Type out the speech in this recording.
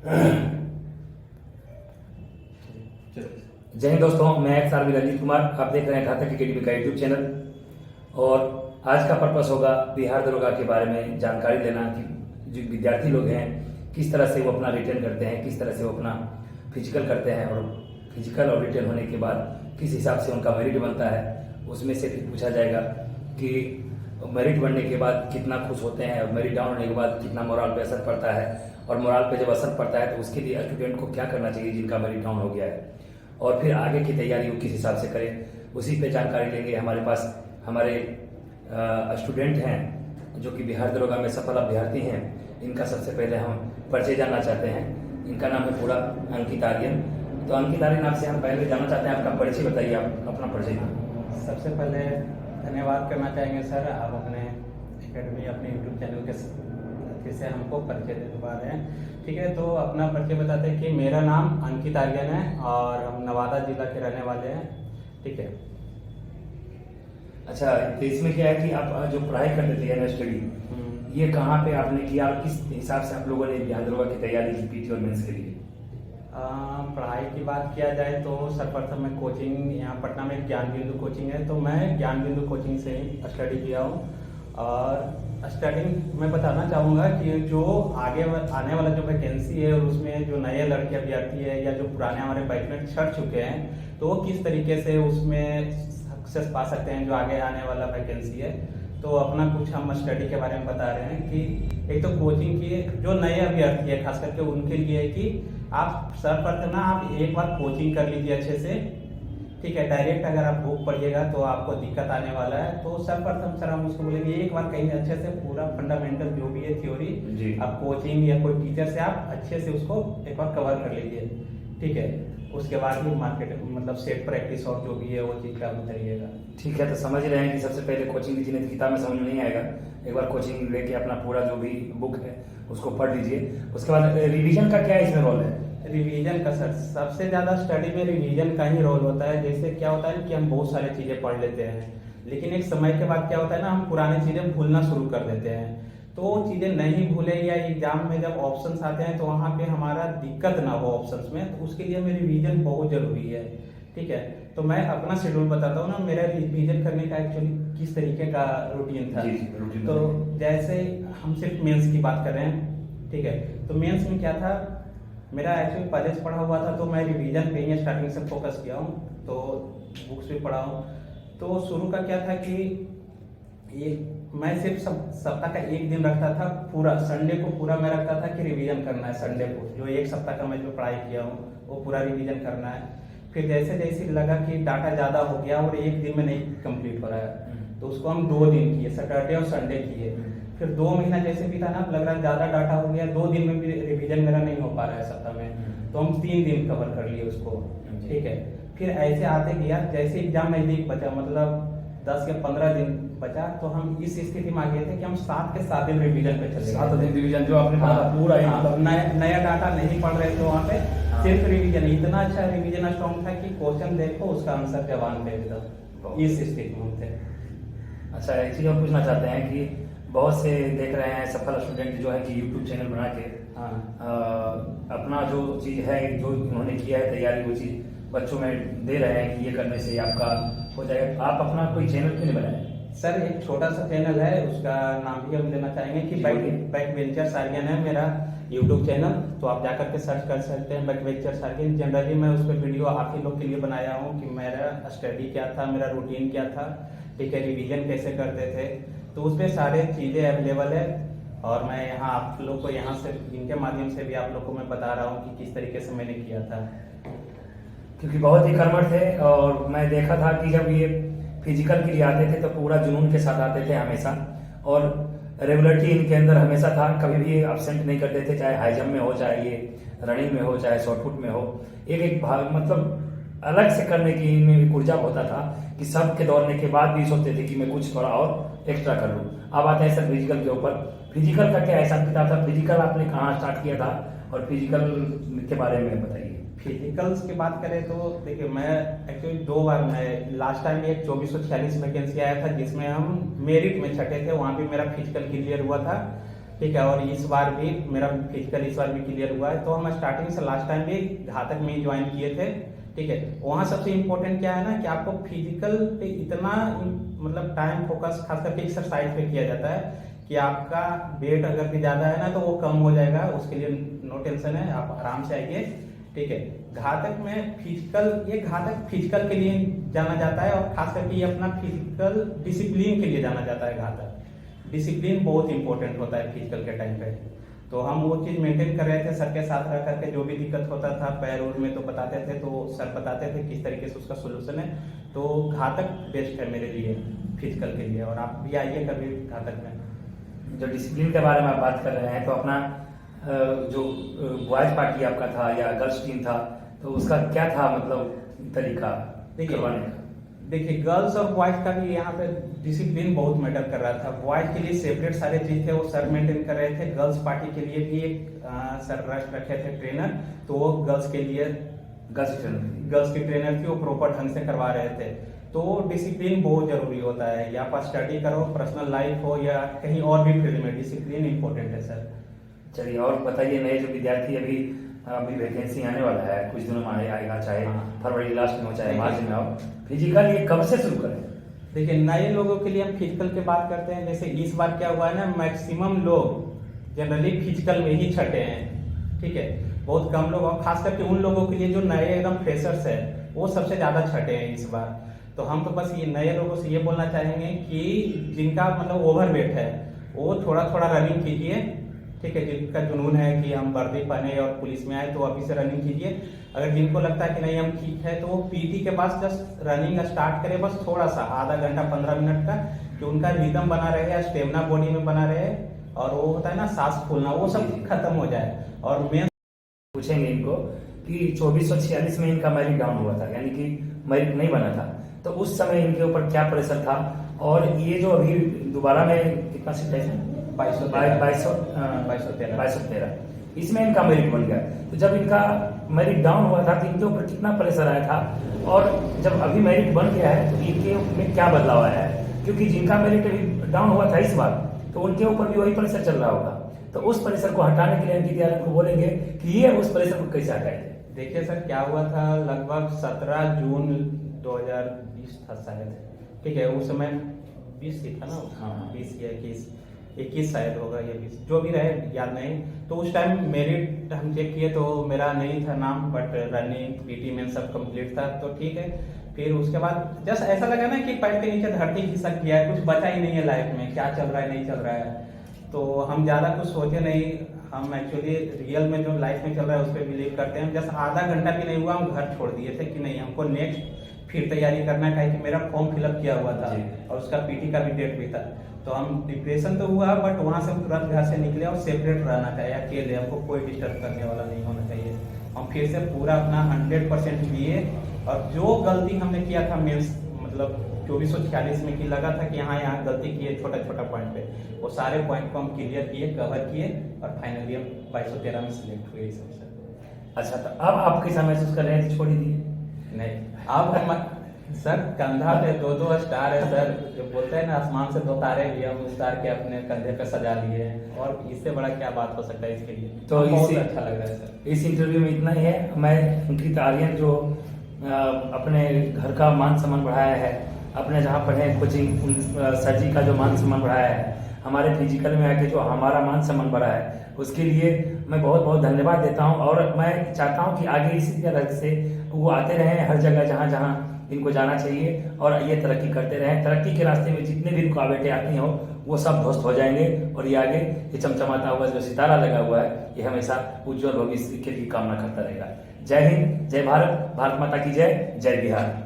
जय हिंद दोस्तों, मैं एक्स रंजीत कुमार। आप देख रहे हैं घातक अकेडमी का यूट्यूब चैनल। और आज का पर्पस होगा बिहार दरोगा के बारे में जानकारी देना कि जो विद्यार्थी लोग हैं किस तरह से वो अपना रिटर्न करते हैं, किस तरह से वो अपना फिजिकल करते हैं, और फिजिकल और रिटर्न होने के बाद किस हिसाब से उनका मेरिट बनता है। उसमें से फिर पूछा जाएगा कि मेरिट बनने के बाद कितना खुश होते हैं, और मेरिट डाउन होने के बाद कितना मोरल पे असर पड़ता है, और मोरल पे जब असर पड़ता है तो उसके लिए स्टूडेंट को क्या करना चाहिए जिनका मेरिट डाउन हो गया है, और फिर आगे की तैयारी वो किस हिसाब से करें, उसी पे जानकारी लेंगे। हमारे पास हमारे स्टूडेंट हैं जो कि बिहार दरोगा में सफल अभ्यर्थी हैं। इनका सबसे पहले हम परिचय जानना चाहते हैं। इनका नाम है पूरा अंकित आर्यन। तो अंकित आर्यन, आपसे हम पहले जानना चाहते हैं, आपका परिचय बताइए, आप अपना परिचय दें। सबसे पहले धन्यवाद करना चाहेंगे सर, आप अपने एकेडमी अपने यूट्यूब चैनल के से हमको परिचय दे पा रहे हैं। ठीक है, तो अपना परिचय बताते हैं कि मेरा नाम अंकित आर्यन है और हम नवादा जिला के रहने वाले हैं। ठीक है। अच्छा, तो इसमें क्या है कि आप जो पढ़ाई करते थे यानी स्टडी, ये कहाँ पे आपने किया और किस हिसाब से आप लोगों ने बिहार दरोगा की तैयारी की पीटी और मेंस के लिए? पढ़ाई की बात किया जाए तो सर्वप्रथम मैं कोचिंग यहाँ पटना में ज्ञान बिंदु कोचिंग है, तो मैं ज्ञान बिंदु कोचिंग से ही स्टडी किया हूँ। और स्टार्टिंग मैं बताना चाहूँगा कि जो आगे आने वाला जो वैकेंसी है और उसमें जो नए लड़के अभ्यर्थी है या जो पुराने हमारे बैचमेट छट चुके हैं, तो वो किस तरीके से उसमें सक्सेस पा सकते हैं जो आगे आने वाला वैकेंसी है। तो अपना कुछ हम स्टडी के बारे में बता रहे हैं कि एक तो कोचिंग की जो नए अभ्यर्थी है खास करके उनके लिए है कि आप सर्वप्रथम ना आप एक बार कोचिंग कर लीजिए अच्छे से। ठीक है, डायरेक्ट अगर आप बुक पढ़िएगा तो आपको दिक्कत आने वाला है। तो सर्वप्रथम सर हम उसको बोलेंगे एक बार कहीं अच्छे से पूरा फंडामेंटल जो भी है थ्योरी आप कोचिंग या कोई टीचर से आप अच्छे से उसको एक बार कवर कर लीजिए। ठीक है, उसके बाद ही मार्केट मतलब सेट प्रैक्टिस और जो भी है वो चीज़ का करिएगा। ठीक है, तो समझ रहे हैं कि सबसे पहले कोचिंग लीजिए, नहीं किताब में समझ में नहीं आएगा। एक बार कोचिंग लेके अपना पूरा जो भी बुक है उसको पढ़ लीजिए। उसके बाद रिवीजन का क्या इसमें रोल है? रिवीजन का सर सबसे ज़्यादा स्टडी में रिवीजन का ही रोल होता है। जैसे क्या होता है कि हम बहुत सारी चीज़ें पढ़ लेते हैं, लेकिन एक समय के बाद क्या होता है ना, हम पुरानी चीज़ें भूलना शुरू कर देते हैं। तो वो चीज़ें नहीं भूले या एग्जाम में जब ऑप्शंस आते हैं तो वहाँ पे हमारा दिक्कत ना हो ऑप्शंस में, तो उसके लिए हमें रिवीजन बहुत ज़रूरी है। ठीक है, तो मैं अपना शेड्यूल बताता हूँ ना, मेरा रिवीजन करने का एक्चुअली किस तरीके का रूटीन था। तो जैसे हम सिर्फ मेंस की बात कर रहे हैं। ठीक है, तो मेंस में क्या था, मेरा एक्चुअली पहले से पढ़ा हुआ था, तो मैं रिवीजन पे ही स्टार्टिंग से फोकस किया हूँ। तो बुक्स भी पढ़ा हूँ। तो शुरू का क्या था कि ये मैं सिर्फ सप्ताह का एक दिन रखता था, पूरा संडे को पूरा मैं रखता था कि रिवीजन करना है। संडे को जो एक सप्ताह का मैं जो पढ़ाई किया हूँ वो पूरा रिवीजन करना है। फिर जैसे जैसे लगा कि डाटा ज़्यादा हो गया और एक दिन में नहीं कंप्लीट हो रहा है, तो उसको हम 2 दिन किए, सैटरडे और संडे किए। फिर 2 महीना जैसे भी था ना, लग रहा ज़्यादा डाटा हो गया, 2 दिन में भी रिवीजन मेरा नहीं हो पा रहा है सप्ताह में, तो हम 3 दिन कवर कर लिए उसको। ठीक है, फिर ऐसे आते गया, जैसे एग्जाम नजदीक बचा, मतलब 10 या 15 दिन बचा, तो हम इस स्थिति में आ गए थे कि हम 7 के 7 दिन रिवीजन पे चले। 7 दिन रिवीजन जो आपने पढ़ा पूरा ही, मतलब नया डाटा नहीं पढ़ रहे थे वहाँ पे, सिर्फ रिवीजन। इतना अच्छा रिवीजन स्ट्रॉन्ग था कि क्वेश्चन देखो उसका आंसर जवान दे दो, इस स्थिति में थे। अच्छा, एक चीज़ और पूछना चाहते हैं कि बहुत से देख रहे हैं सफल स्टूडेंट जो है कि यूट्यूब चैनल बना के अपना जो चीज़ है जो उन्होंने किया है तैयारी, वो चीज़ बच्चों में दे रहे हैं कि ये करने से आपका हो जाएगा। आप अपना कोई चैनल क्यों नहीं बनाए? सर एक छोटा सा चैनल है, उसका नाम भी हम देना चाहेंगे कि बैक वेंचर्स आर्यन है मेरा यूट्यूब चैनल। तो आप जाकर के सर्च कर सकते हैं बैक वेंचर्स आर्यन। जनरली मैं उस पर वीडियो आप ही लोग के लिए बनाया हूँ कि मेरा स्टडी क्या था, मेरा रूटीन क्या था, ठीक है, रिवीजन कैसे करते थे, तो उस पर सारे चीज़ें अवेलेबल है। और मैं यहाँ आप लोग को यहाँ से इनके माध्यम से भी आप लोग को मैं बता रहा हूँ कि किस तरीके से मैंने किया था, क्योंकि बहुत ही कर्मठ थे। और मैं देखा था कि जब ये फिजिकल के लिए आते थे तो पूरा जुनून के साथ आते थे हमेशा, और रेगुलरिटी इनके अंदर हमेशा था, कभी भी एब्सेंट नहीं करते थे, चाहे हाई जंप में हो, चाहे ये रनिंग में हो, चाहे शॉर्टपुट में हो। एक एक भाग मतलब अलग से करने की इनमें भी ऊर्जा होता था कि सबके दौड़ने के बाद भी सोचते थे कि मैं कुछ थोड़ा और एक्स्ट्रा कर लूँ। अब आते हैं सर फिजिकल के ऊपर। फिजिकल का क्या हिसाब किताब था? फिजिकल आपने कहाँ स्टार्ट किया था, और फिजिकल के बारे में बताइए। फिजिकल्स की बात करें तो देखिए, मैं एक्चुअली 2 बार, मैं लास्ट टाइम एक 2446 वैकेंसी आया था जिसमें हम मेरिट में छठे थे, वहाँ भी मेरा फिजिकल क्लियर हुआ था। ठीक है। और इस बार भी मेरा फिजिकल इस बार भी क्लियर हुआ है। तो हम स्टार्टिंग से लास्ट टाइम भी घातक में ही ज्वाइन किए थे, ठीक है। वहाँ सबसे इम्पोर्टेंट क्या है ना कि आपको फिजिकल पे इतना मतलब टाइम फोकस खास करके एक्सरसाइज पे किया जाता है कि आपका वेट अगर भी ज़्यादा है ना तो वो कम हो जाएगा, उसके लिए नो टेंशन है, आप आराम से आइए, ठीक है। घातक में फिजिकल, ये घातक फिजिकल के लिए जाना जाता है और खास करके ये अपना फिजिकल डिसिप्लिन के लिए जाना जाता है। घातक डिसिप्लिन बहुत इंपॉर्टेंट होता है फिजिकल के टाइम पे। तो हम वो चीज़ मेंटेन कर रहे थे, सर के साथ रह करके जो भी दिक्कत होता था पैर उर में तो बताते थे, तो सर बताते थे किस तरीके से उसका सोल्यूशन है। तो घातक बेस्ट है मेरे लिए फिजिकल के लिए, और आप भी आइए कभी घातक में। जो डिसिप्लिन के बारे में आप बात कर रहे हैं, तो अपना जो बॉयज पार्टी आपका था या गर्ल्स टीम था, तो उसका क्या था मतलब तरीका करवाने का? देखिए गर्ल्स और बॉयज का भी यहाँ पे डिसिप्लिन बहुत मैटर कर रहा था। बॉयज के लिए सेपरेट सारे चीज थे, वो सर मेंटेन कर रहे थे। गर्ल्स पार्टी के लिए भी एक सर रखे थे ट्रेनर, तो वो गर्ल्स के लिए गर्ल्स की ट्रेनर थी, वो प्रॉपर ढंग से करवा रहे थे। तो डिसिप्लिन बहुत जरूरी होता है, या आप स्टडी करो, पर्सनल लाइफ हो या कहीं और भी फील्ड में, डिसिप्लिन इंपॉर्टेंट है सर। चलिए और बताइए, नए जो विद्यार्थी अभी वैकेंसी आने वाला है, कुछ दिनों में आएगा, चाहे फरवरी लास्ट में हो चाहे मार्च में हो, फिजिकल ये कब से शुरू करें? देखिए नए लोगों के लिए हम फिजिकल की बात करते हैं। जैसे इस बार क्या हुआ है ना, मैक्सिमम लोग जनरली फिजिकल में ही छटे हैं, ठीक है। बहुत कम लोग, और खास करके उन लोगों के लिए जो नए एकदम फ्रेशर्स है वो सबसे ज्यादा छटे हैं इस बार। तो हम तो बस ये नए लोगों से ये बोलना चाहेंगे कि जिनका मतलब ओवरवेट है वो थोड़ा थोड़ा रनिंग कीजिए, ठीक है। जिनका जुनून है कि हम वर्दी पहने और पुलिस में आए तो अभी से रनिंग कीजिए। अगर जिनको लगता है कि नहीं हम ठीक है तो वो पीटी के पास जस्ट रनिंग स्टार्ट करें, बस थोड़ा सा आधा घंटा 15 मिनट का, कि उनका रिदम बना रहे, स्टेमिना बॉडी में बना रहे, और वो होता है ना सांस फूलना, वो सब खत्म हो जाए। और मेन पूछेंगे इनको कि 2446 में इनका मेरिट डाउन हुआ था, यानी कि मेरिट नहीं बना था, तो उस समय इनके ऊपर क्या प्रेशर था, और ये जो अभी दोबारा में कितना सीट है, 2213, इसमें इनका मेरिट बन गया। तो जब इनका मेरिट डाउन हुआ था तो इनके ऊपर कितना प्रेशर आया था, और जब अभी मेरिट बन गया है तो इनके में क्या बदलाव आया है? क्योंकि जिनका मेरिट अभी डाउन हुआ था इस बार, तो उनके ऊपर भी वही प्रेशर चल रहा होगा। तो उस प्रेशर को हटाने के लिए अंकित यादव को बोलेंगे कि ये उस प्रेशर को कैसे हटाएंगे। देखिए सर क्या हुआ था, लगभग 17 जून 2020 था शायद, ठीक है। उस समय 20 ही था ना, हाँ 20 या 21 शायद होगा, या 20 जो भी रहे याद नहीं। तो उस टाइम मेरिट हम चेक किए तो मेरा नहीं था नाम, बट रनिंग पीटी में सब कंप्लीट था, तो ठीक है। फिर उसके बाद जस्ट ऐसा लगा ना कि पैर के नीचे धरती खिसक गया है, कुछ बचा ही नहीं है लाइफ में, क्या चल रहा है नहीं चल रहा है। तो हम ज़्यादा कुछ सोचे नहीं, हम एक्चुअली रियल में जो लाइफ में चल रहा है उस पर बिलीव करते हैं। जस्ट आधा घंटा भी नहीं हुआ हम घर छोड़ दिए थे कि नहीं हमको नेक्स्ट फिर तैयारी करना है, कि मेरा फॉर्म फिलअप किया हुआ था और उसका पीटी का भी डेट भी था। तो हम डिप्रेशन तो हुआ, बट वहाँ से हम तुरंत घर से निकले और सेपरेट रहना चाहिए, अकेले, हमको कोई डिस्टर्ब करने वाला नहीं होना चाहिए। हम फिर से पूरा अपना 100% दिए, और जो गलती हमने किया था मेंस मतलब 2446 में की लगा था कि यहाँ गलती किए छोटा छोटा पॉइंट पे, वो सारे पॉइंट को हम क्लियर किए, कवर किए, और फाइनली हम 2213 में सिलेक्ट हुए इस सबसे। अच्छा, तो अब आप कैसा महसूस कर रहे हैं? छोड़ ही दिए? नहीं, अब हम सर कंधा पे 2-2 स्टार है सर, जो बोलते हैं ना आसमान से 2 तारे लिए, हम उतार के अपने कंधे पे सजा लिए हैं, और इससे बड़ा क्या बात हो सकता है इसके लिए। तो बहुत अच्छा लग रहा है सर। इस इंटरव्यू में इतना ही है। मैं अंकित आर्यन जो अपने घर का मान सम्मान बढ़ाया है, अपने जहाँ पढ़े कोचिंग सर जी का जो मान सम्मान बढ़ाया है, हमारे फिजिकल में आके जो हमारा मान सम्मान बढ़ा है, उसके लिए मैं बहुत बहुत धन्यवाद देता हूँ। और मैं चाहता हूँ कि आगे इसी तरह से वो आते रहें हर जगह जहाँ जहाँ इनको जाना चाहिए, और ये तरक्की करते रहें। तरक्की के रास्ते में जितने भी रुकावटें आती हो वो सब ध्वस्त हो जाएंगे, और ये आगे ये चमचमाता हुआ जो सितारा लगा हुआ है ये हमेशा उज्जवल भविष्य की कामना करता रहेगा। जय हिंद, जय भारत, भारत माता की जय, जय बिहार।